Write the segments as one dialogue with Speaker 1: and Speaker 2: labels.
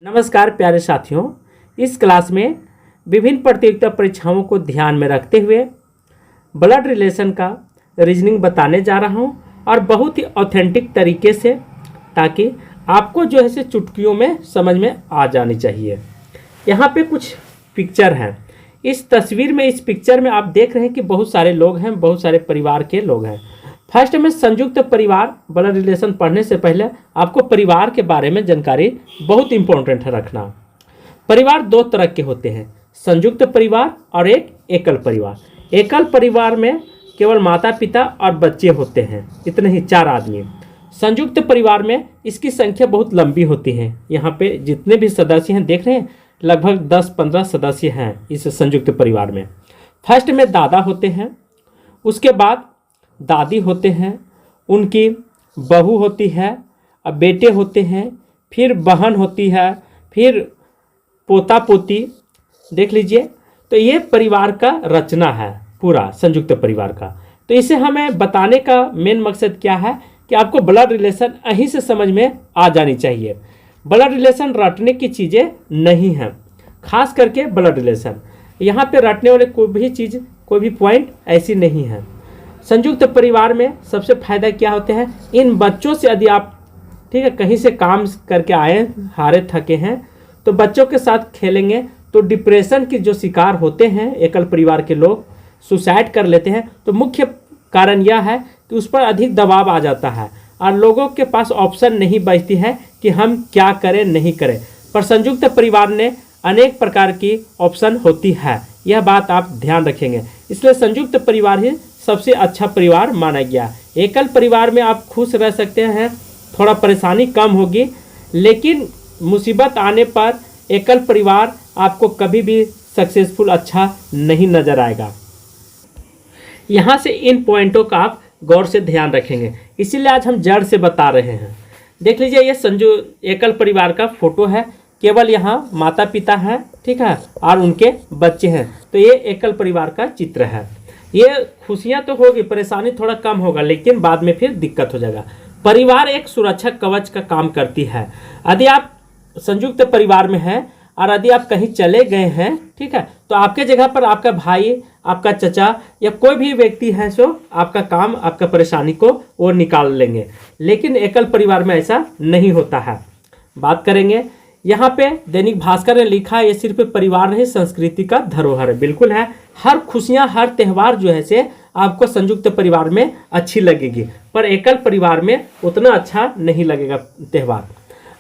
Speaker 1: नमस्कार प्यारे साथियों, इस क्लास में विभिन्न प्रतियोगिता परीक्षाओं को ध्यान में रखते हुए ब्लड रिलेशन का रीजनिंग बताने जा रहा हूं और बहुत ही ऑथेंटिक तरीके से, ताकि आपको जो है से चुटकियों में समझ में आ जानी चाहिए। यहाँ पे कुछ पिक्चर हैं। इस तस्वीर में, इस पिक्चर में आप देख रहे हैं कि बहुत सारे लोग हैं, बहुत सारे परिवार के लोग हैं। फर्स्ट में संयुक्त परिवार ब्लड रिलेशन पढ़ने से पहले आपको परिवार के बारे में जानकारी बहुत इंपॉर्टेंट है रखना। परिवार दो तरह के होते हैं, संयुक्त परिवार और एक एकल परिवार। एकल परिवार में केवल माता पिता और बच्चे होते हैं, इतने ही 4 आदमी। संयुक्त परिवार में इसकी संख्या बहुत लंबी होती है। यहाँ पे जितने भी सदस्य हैं देख रहे हैं, लगभग 10-15 सदस्य हैं इस संयुक्त परिवार में। फर्स्ट में दादा होते हैं, उसके बाद दादी होते हैं, उनकी बहू होती है, अब बेटे होते हैं, फिर बहन होती है, फिर पोता पोती। देख लीजिए, तो ये परिवार का रचना है पूरा संयुक्त परिवार का। तो इसे हमें बताने का मेन मकसद क्या है कि आपको ब्लड रिलेशन यहीं से समझ में आ जानी चाहिए। ब्लड रिलेशन रटने की चीज़ें नहीं हैं, खास करके ब्लड रिलेशन। यहाँ पे रटने वाले कोई भी चीज़, कोई भी पॉइंट ऐसी नहीं है। संयुक्त परिवार में सबसे फायदा क्या होते हैं, इन बच्चों से यदि आप ठीक है कहीं से काम करके आए, हारे थके हैं, तो बच्चों के साथ खेलेंगे तो डिप्रेशन की जो शिकार होते हैं एकल परिवार के लोग, सुसाइड कर लेते हैं, तो मुख्य कारण यह है कि उस पर अधिक दबाव आ जाता है और लोगों के पास ऑप्शन नहीं बचती है कि हम क्या करें नहीं करें। पर संयुक्त परिवार ने अनेक प्रकार की ऑप्शन होती है, यह बात आप ध्यान रखेंगे। इसलिए संयुक्त परिवार ही सबसे अच्छा परिवार माना गया। एकल परिवार में आप खुश रह सकते हैं, थोड़ा परेशानी कम होगी, लेकिन मुसीबत आने पर एकल परिवार आपको कभी भी सक्सेसफुल अच्छा नहीं नजर आएगा। यहाँ से इन पॉइंटों का आप गौर से ध्यान रखेंगे, इसीलिए आज हम जड़ से बता रहे हैं। देख लीजिए, ये एकल परिवार का फोटो है, केवल यहाँ माता पिता हैं, ठीक है, और उनके बच्चे हैं। तो ये एकल परिवार का चित्र है। ये खुशियां तो होगी, परेशानी थोड़ा कम होगा, लेकिन बाद में फिर दिक्कत हो जाएगा। परिवार एक सुरक्षा कवच का काम करती है। यदि आप संयुक्त परिवार में हैं और यदि आप कहीं चले गए हैं, ठीक है, तो आपके जगह पर आपका भाई, आपका चचा या कोई भी व्यक्ति है सो आपका काम, आपका परेशानी को वो निकाल लेंगे। लेकिन एकल परिवार में ऐसा नहीं होता है। बात करेंगे, यहाँ पे दैनिक भास्कर ने लिखा है, ये सिर्फ परिवार नहीं संस्कृति का धरोहर है। बिल्कुल है, हर खुशियाँ, हर त्यौहार जो है से आपको संयुक्त परिवार में अच्छी लगेगी, पर एकल परिवार में उतना अच्छा नहीं लगेगा त्यौहार।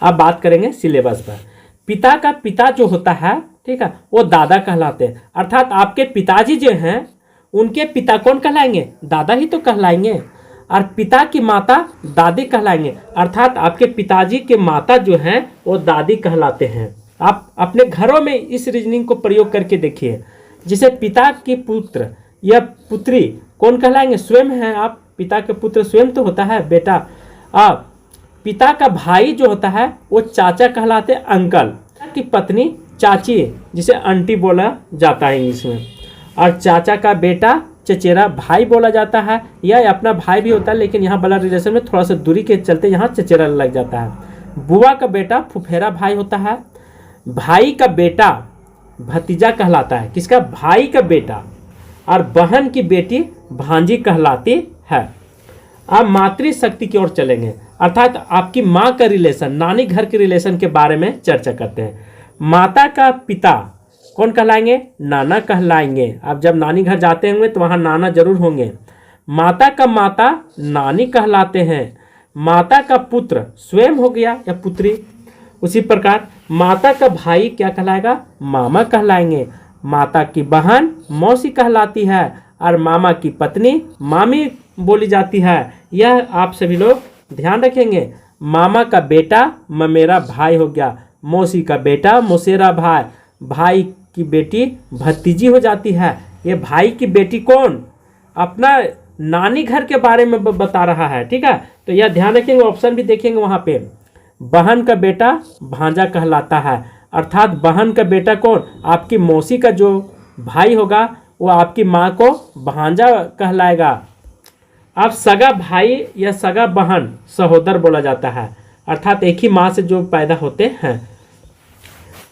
Speaker 1: अब बात करेंगे सिलेबस पर। पिता का पिता जो होता है, ठीक है, वो दादा कहलाते हैं। अर्थात आपके पिताजी जो हैं, उनके पिता कौन कहलाएंगे? दादा ही तो कहलाएंगे। और पिता की माता दादी कहलाएंगे, अर्थात आपके पिताजी के माता जो हैं वो दादी कहलाते हैं। आप अपने घरों में इस रीजनिंग को प्रयोग करके देखिए। जिसे पिता की पुत्र या पुत्री कौन कहलाएंगे? स्वयं हैं आप, पिता के पुत्र स्वयं तो होता है बेटा। पिता का भाई जो होता है वो चाचा कहलाते हैं, अंकल। की पत्नी चाची, जिसे आंटी बोला जाता है इंग्लिश में। और चाचा का बेटा चचेरा भाई बोला जाता है, या अपना भाई भी होता है, लेकिन यहाँ ब्लड रिलेशन में थोड़ा सा दूरी के चलते यहाँ चचेरा लग जाता है। बुआ का बेटा फुफेरा भाई होता है। भाई का बेटा भतीजा कहलाता है, किसका? भाई का बेटा। और बहन की बेटी भांजी कहलाती है। अब मातृशक्ति की ओर चलेंगे, अर्थात आपकी माँ का रिलेशन, नानी घर के रिलेशन के बारे में चर्चा करते हैं। माता का पिता कौन कहलाएंगे? नाना कहलाएंगे। आप जब नानी घर जाते होंगे तो वहाँ नाना जरूर होंगे। माता का माता नानी कहलाते हैं। माता का पुत्र स्वयं हो गया या पुत्री। उसी प्रकार माता का भाई क्या कहलाएगा? मामा कहलाएंगे। माता की बहन मौसी कहलाती है और मामा की पत्नी मामी बोली जाती है। यह आप सभी लोग ध्यान रखेंगे। मामा का बेटा ममेरा भाई हो गया, मौसी का बेटा मौसेरा भाई, भाई की बेटी भतीजी हो जाती है। ये भाई की बेटी कौन? अपना नानी घर के बारे में बता रहा है, ठीक है, तो यह ध्यान रखेंगे। ऑप्शन भी देखेंगे वहाँ पे। बहन का बेटा भांजा कहलाता है, अर्थात बहन का बेटा कौन? आपकी मौसी का जो भाई होगा वो आपकी माँ को भांजा कहलाएगा। अब सगा भाई या सगा बहन सहोदर बोला जाता है, अर्थात एक ही माँ से जो पैदा होते हैं।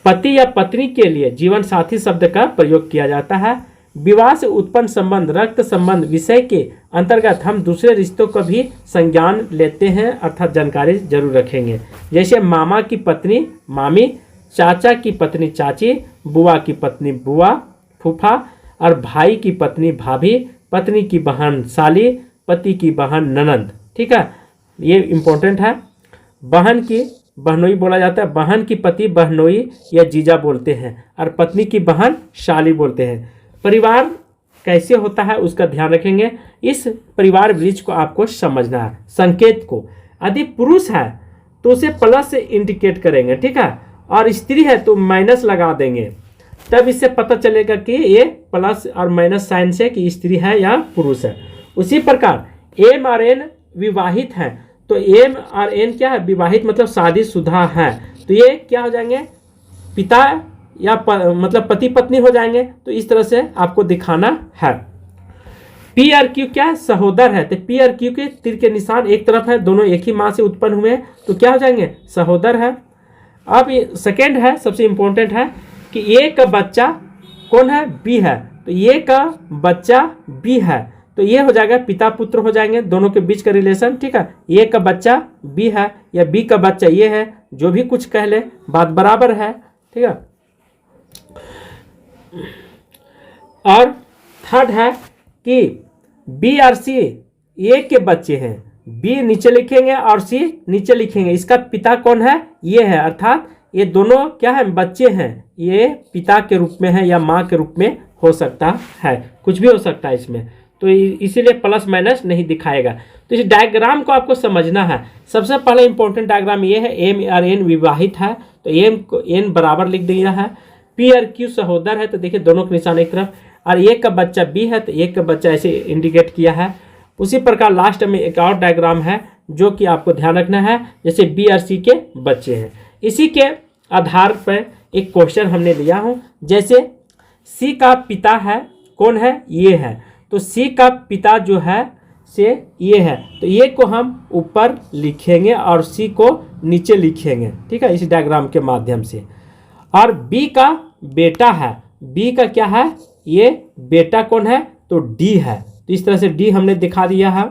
Speaker 1: पति या पत्नी के लिए जीवन साथी शब्द का प्रयोग किया जाता है। विवाह से उत्पन्न संबंध, रक्त संबंध विषय के अंतर्गत हम दूसरे रिश्तों का भी संज्ञान लेते हैं, अर्थात जानकारी जरूर रखेंगे। जैसे मामा की पत्नी मामी, चाचा की पत्नी चाची, बुआ की पत्नी बुआ फूफा, और भाई की पत्नी भाभी, पत्नी की बहन साली, पति की बहन ननंद। ठीक है, ये इम्पोर्टेंट है। बहन की बहनोई बोला जाता है, बहन की पति बहनोई या जीजा बोलते हैं, और पत्नी की बहन शाली बोलते हैं। परिवार कैसे होता है उसका ध्यान रखेंगे। इस परिवार वृक्ष को आपको समझना है। संकेत को यदि पुरुष है तो उसे प्लस से इंडिकेट करेंगे, ठीक है, और स्त्री है तो माइनस लगा देंगे, तब इससे पता चलेगा कि ये प्लस और माइनस साइन से कि स्त्री है या पुरुष है। उसी प्रकार एम और एन विवाहित हैं, तो एम और एन क्या है, विवाहित मतलब शादीशुदा है, तो ये क्या हो जाएंगे, पिता या मतलब पति पत्नी हो जाएंगे। तो इस तरह से आपको दिखाना है। पी और क्यू क्या है, सहोदर है, तो पी और क्यू के तीर के निशान एक तरफ है, दोनों एक ही माँ से उत्पन्न हुए हैं, तो क्या हो जाएंगे, सहोदर है। अब सेकेंड है, सबसे इंपॉर्टेंट है कि ए का बच्चा कौन है, बी है, तो ए का बच्चा बी है, तो ये हो जाएगा पिता पुत्र हो जाएंगे, दोनों के बीच का रिलेशन। ठीक है, ए का बच्चा बी है या बी का बच्चा ये है, जो भी कुछ कह ले बात बराबर है। ठीक है, और थर्ड है कि बी और सी ए के बच्चे हैं, बी नीचे लिखेंगे और सी नीचे लिखेंगे, इसका पिता कौन है, ये है, अर्थात ये दोनों क्या है, बच्चे हैं, ये पिता के रूप में है या माँ के रूप में हो सकता है, कुछ भी हो सकता है इसमें, तो इसीलिए प्लस माइनस नहीं दिखाएगा। तो इस डायग्राम को आपको समझना है। सबसे पहले इंपॉर्टेंट डायग्राम ये है, एम और एन विवाहित है, तो एम को एन बराबर लिख दिया है। पी और क्यू सहोदर है, तो देखिए दोनों के निशान एक तरफ, और एक का बच्चा बी है, तो एक का बच्चा ऐसे इंडिकेट किया है। उसी प्रकार लास्ट में एक और डायग्राम है जो कि आपको ध्यान रखना है, जैसे बी और सी के बच्चे हैं। इसी के आधार पर एक क्वेश्चन हमने लिया हूँ, जैसे सी का पिता है कौन है, ये है, तो सी का पिता जो है से ये है, तो ये को हम ऊपर लिखेंगे और सी को नीचे लिखेंगे। ठीक है, इस डायग्राम के माध्यम से। और बी का बेटा है, बी का क्या है, ये बेटा कौन है, तो डी है, तो इस तरह से डी हमने दिखा दिया है।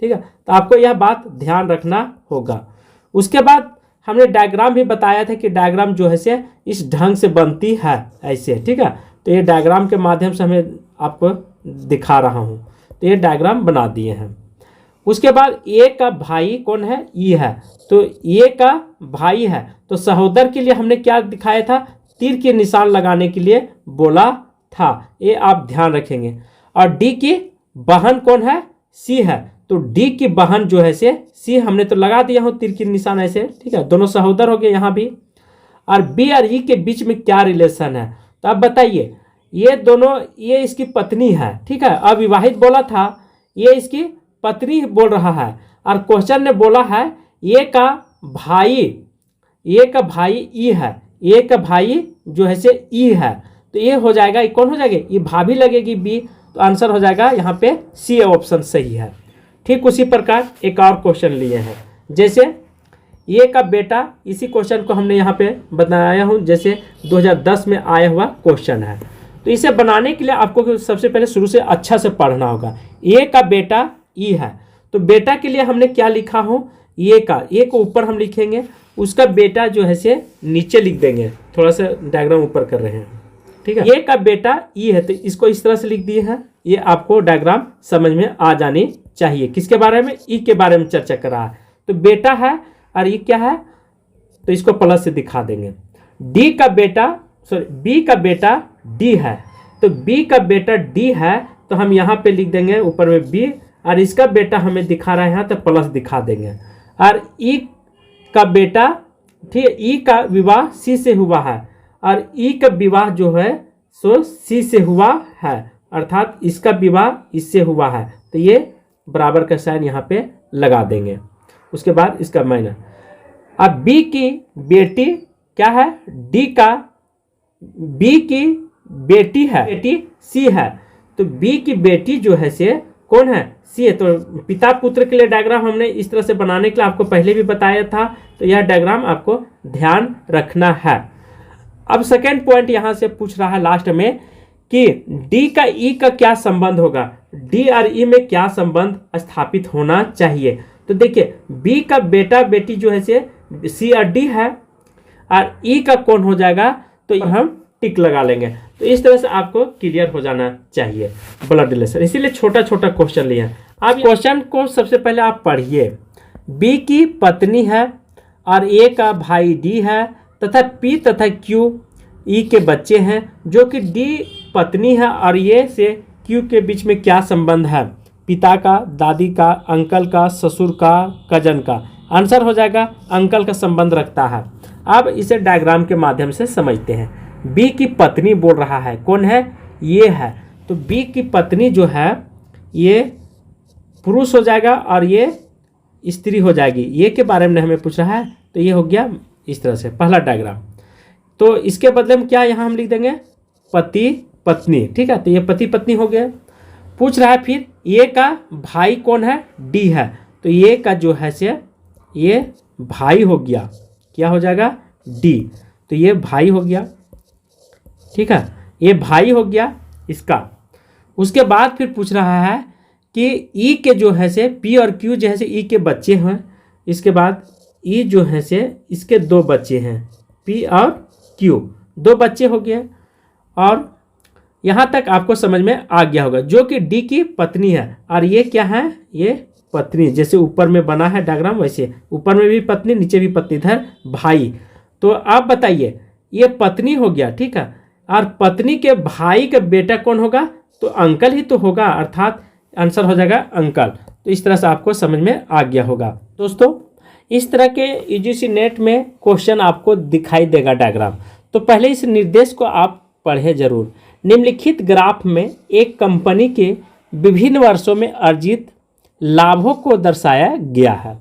Speaker 1: ठीक है, तो आपको यह बात ध्यान रखना होगा। उसके बाद हमने डायग्राम भी बताया था कि डायग्राम जो है से इस ढंग से बनती है ऐसे। ठीक है, तो ये डायग्राम के माध्यम से हमें आपको दिखा रहा हूँ, तो ये डायग्राम बना दिए हैं। उसके बाद ए का भाई कौन है, ई है, तो ए का भाई है, तो सहोदर के लिए हमने क्या दिखाया था, तीर के निशान लगाने के लिए बोला था, ये आप ध्यान रखेंगे। और डी की बहन कौन है, सी है, तो डी की बहन जो है से सी हमने तो लगा दिया हूँ तीर के निशान ऐसे। ठीक है, दोनों सहोदर हो गए यहाँ भी। और बी और ई के बीच में क्या रिलेशन है, तो आप बताइए, ये दोनों, ये इसकी पत्नी है, ठीक है, अविवाहित बोला था, ये इसकी पत्नी बोल रहा है, और क्वेश्चन ने बोला है ये का भाई, ये का भाई ई है, ये का भाई जो है से ई है, तो ये हो जाएगा, ये कौन हो जाएगा, ये भाभी लगेगी बी, तो आंसर हो जाएगा यहाँ पे सी ऑप्शन सही है। ठीक उसी प्रकार एक और क्वेश्चन लिए हैं, जैसे ये का बेटा, इसी क्वेश्चन को हमने यहाँ पे बनाया हूँ, जैसे 2010 में आया हुआ क्वेश्चन है। तो इसे बनाने के लिए आपको सबसे पहले शुरू से अच्छा से पढ़ना होगा। ए का बेटा ई है, तो बेटा के लिए हमने क्या लिखा हो, ए का, ए को ऊपर हम लिखेंगे, उसका बेटा जो है से नीचे लिख देंगे, थोड़ा सा डायग्राम ऊपर कर रहे हैं। ठीक है, ए का बेटा ई है, तो इसको इस तरह से लिख दिए हैं। ये आपको डायग्राम समझ में आ जानी चाहिए। किसके बारे में, ई के बारे में चर्चा कर रहा है, तो बेटा है और ई क्या है, तो इसको प्लस से दिखा देंगे। डी का बेटा, सॉरी बी का बेटा डी है, तो बी का बेटा डी है, तो हम यहाँ पे लिख देंगे ऊपर में बी, और इसका बेटा हमें दिखा रहा है यहाँ, तो प्लस दिखा देंगे। और ई का बेटा, ठीक है, ई का विवाह सी से हुआ है, और ई का विवाह जो है सो सी से हुआ है, अर्थात इसका विवाह इससे हुआ है, तो ये बराबर का साइन यहाँ पे लगा देंगे। उसके बाद इसका माइनस। अब बी की बेटी क्या है, डी का, बी की बेटी है, बेटी सी है, तो बी की बेटी जो है से कौन है, सी है, तो पिता पुत्र के लिए डायग्राम हमने इस तरह से बनाने के लिए आपको पहले भी बताया था, तो यह डायग्राम आपको ध्यान रखना है। अब सेकेंड पॉइंट यहाँ से पूछ रहा है लास्ट में कि डी का ई का क्या संबंध होगा, डी और ई में क्या संबंध स्थापित होना चाहिए। तो देखिए बी का बेटा बेटी जो है से सी और डी है, और ई का कौन हो जाएगा, तो हम टिक लगा लेंगे। तो इस तरह से आपको क्लियर हो जाना चाहिए ब्लड रिलेशन, इसीलिए छोटा छोटा क्वेश्चन लिया। अब क्वेश्चन को सबसे पहले आप पढ़िए। बी की पत्नी है और ए का भाई डी है तथा पी तथा क्यू ई के बच्चे हैं, जो कि डी पत्नी है और ये से क्यू के बीच में क्या संबंध है, पिता का, दादी का, अंकल का, ससुर का, कजन का। आंसर हो जाएगा अंकल का संबंध रखता है। अब इसे डायग्राम के माध्यम से समझते हैं। बी की पत्नी बोल रहा है, कौन है, ये है। तो बी की पत्नी जो है ये पुरुष हो जाएगा और ये स्त्री हो जाएगी, ये के बारे में हमें पूछ रहा है। तो ये हो गया इस तरह से पहला डायग्राम। तो इसके बदले में क्या यहाँ हम लिख देंगे, पति पत्नी, ठीक है। तो ये पति पत्नी हो गया। पूछ रहा है फिर ये का भाई कौन है, डी है। तो ये का जो है से ये भाई हो गया, क्या हो जाएगा, डी। तो ये भाई हो गया, ठीक है, ये भाई हो गया इसका। उसके बाद फिर पूछ रहा है कि ई के जो है से पी और क्यू जो है से ई के बच्चे हैं। इसके बाद ई जो है से इसके दो बच्चे हैं, पी और क्यू, दो बच्चे हो गए। और यहाँ तक आपको समझ में आ गया होगा, जो कि डी की पत्नी है और ये क्या है, ये पत्नी, जैसे ऊपर में बना है डायग्राम वैसे ऊपर में भी पत्नी नीचे भी पत्नी, इधर भाई। तो आप बताइए ये पत्नी हो गया, ठीक है, और पत्नी के भाई का बेटा कौन होगा, तो अंकल ही तो होगा, अर्थात आंसर हो जाएगा अंकल। तो इस तरह से आपको समझ में आ गया होगा। दोस्तों इस तरह के यूजीसी नेट में क्वेश्चन आपको दिखाई देगा डायग्राम। तो पहले इस निर्देश को आप पढ़ें जरूर। निम्नलिखित ग्राफ में एक कंपनी के विभिन्न वर्षों में अर्जित लाभों को दर्शाया गया है,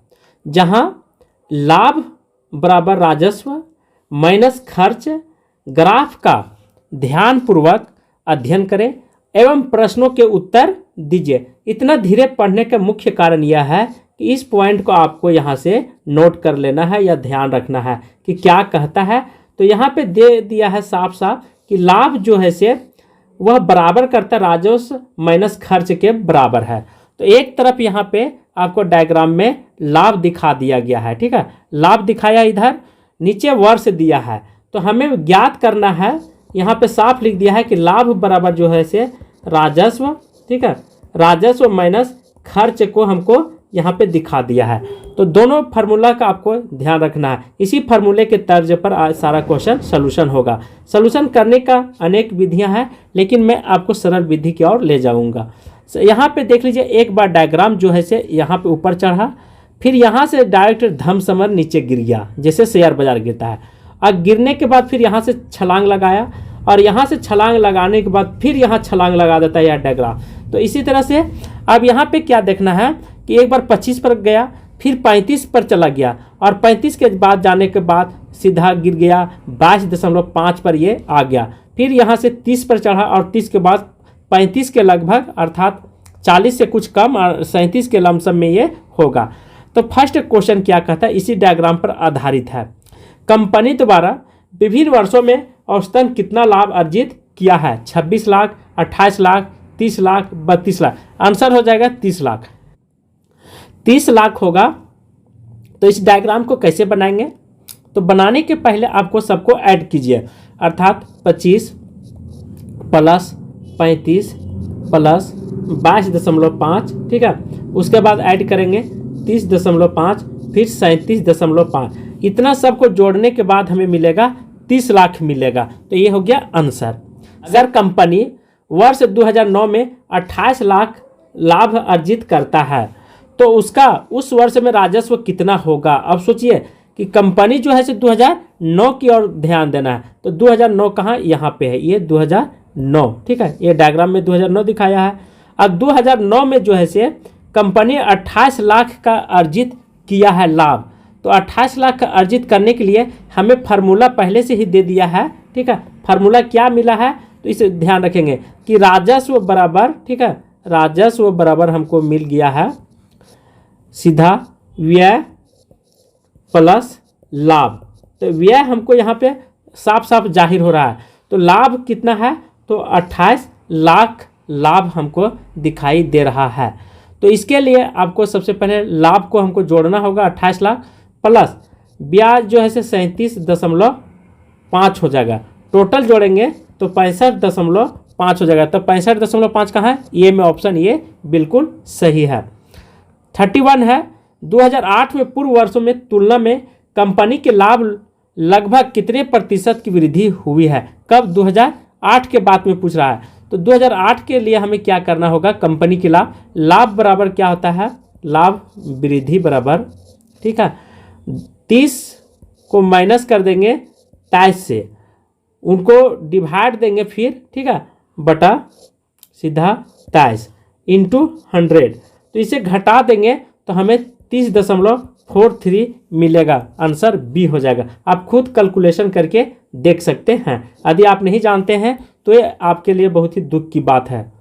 Speaker 1: जहां लाभ बराबर राजस्व माइनस खर्च। ग्राफ का ध्यानपूर्वक अध्ययन करें एवं प्रश्नों के उत्तर दीजिए। इतना धीरे पढ़ने का मुख्य कारण यह है कि इस पॉइंट को आपको यहाँ से नोट कर लेना है या ध्यान रखना है कि क्या कहता है। तो यहाँ पे दे दिया है साफ साफ कि लाभ जो है से वह बराबर करता राजस्व माइनस खर्च के बराबर है। तो एक तरफ यहाँ पे आपको डायग्राम में लाभ दिखा दिया गया है, ठीक है, लाभ दिखाया, इधर नीचे वर्ष दिया है। तो हमें ज्ञात करना है, यहाँ पे साफ लिख दिया है कि लाभ बराबर जो है से राजस्व, ठीक है, राजस्व माइनस खर्च को हमको यहाँ पे दिखा दिया है। तो दोनों फार्मूला का आपको ध्यान रखना है। इसी फार्मूले के तर्ज पर आज सारा क्वेश्चन सॉल्यूशन होगा। सॉल्यूशन करने का अनेक विधियां हैं, लेकिन मैं आपको सरल विधि की ओर ले जाऊंगा। यहाँ पे देख लीजिए, एक बार डायग्राम जो है से यहाँ पे ऊपर चढ़ा, फिर यहाँ से डायरेक्ट धमसमर नीचे गिर गया, जैसे शेयर बाजार गिरता है। और गिरने के बाद फिर यहाँ से छलांग लगाया, और यहाँ से छलांग लगाने के बाद फिर यहाँ छलांग लगा देता है यह डायग्राम। तो इसी तरह से अब यहाँ पे क्या देखना है कि एक बार 25 पर गया, फिर 35 पर चला गया, और 35 के बाद जाने के बाद सीधा गिर गया 22.5 पर ये आ गया। फिर यहाँ से 30 पर चढ़ा और 30 के बाद 35 के लगभग, अर्थात 40 से कुछ कम और 37 के लमसम में ये होगा। तो फर्स्ट क्वेश्चन क्या कहता है, इसी डायग्राम पर आधारित है। कंपनी द्वारा विभिन्न वर्षों में औसतन कितना लाभ अर्जित किया है, 26 लाख, 28 लाख, 30 लाख, 32 लाख। आंसर हो जाएगा 30 लाख। 30 लाख होगा। तो इस डायग्राम को कैसे बनाएंगे, तो बनाने के पहले आपको सबको ऐड कीजिए, अर्थात 25 प्लस 35 प्लस 22.5, ठीक है। उसके बाद ऐड करेंगे 30.5, फिर 37.5। इतना सबको जोड़ने के बाद हमें मिलेगा 30 लाख मिलेगा। तो ये हो गया आंसर। अगर कंपनी वर्ष 2009 में 28 लाख लाभ अर्जित करता है तो उसका उस वर्ष में राजस्व कितना होगा। अब सोचिए कि कंपनी जो है 2009 की ओर ध्यान देना है। तो 2009 कहाँ, यहाँ पे है, ये 2009, ठीक है, ये डायग्राम में 2009 दिखाया है। अब 2009 में जो है से कंपनी 28 लाख का अर्जित किया है लाभ। तो 28 लाख का अर्जित करने के लिए हमें फार्मूला पहले से ही दे दिया है, ठीक है। फार्मूला क्या मिला है, तो इसे ध्यान रखेंगे कि राजस्व बराबर, ठीक है, राजस्व बराबर हमको मिल गया है सीधा व्यय प्लस लाभ। तो व्यय हमको यहाँ पे साफ साफ जाहिर हो रहा है। तो लाभ कितना है, तो 28 लाख लाभ हमको दिखाई दे रहा है। तो इसके लिए आपको सबसे पहले लाभ को हमको जोड़ना होगा 28 लाख प्लस ब्याज जो है 37.5 हो जाएगा। टोटल जोड़ेंगे तो 65.5 हो जाएगा। तो 65.5 कहाँ है, ये में ऑप्शन ये बिल्कुल सही है। 31 है, 2008 में पूर्व वर्षों में तुलना में कंपनी के लाभ लगभग कितने प्रतिशत की वृद्धि हुई है। कब, 2008 के बाद में पूछ रहा है। तो 2008 के लिए हमें क्या करना होगा, कंपनी के लाभ बराबर क्या होता है, लाभ वृद्धि बराबर, ठीक है, 30 को माइनस कर देंगे 23 से, उनको डिवाइड देंगे फिर, ठीक है, बटा सीधा 23 इंटू 100। तो इसे घटा देंगे तो हमें 30.43 मिलेगा। आंसर बी हो जाएगा। आप खुद कैलकुलेशन करके देख सकते हैं। यदि आप नहीं जानते हैं तो ये आपके लिए बहुत ही दुख की बात है।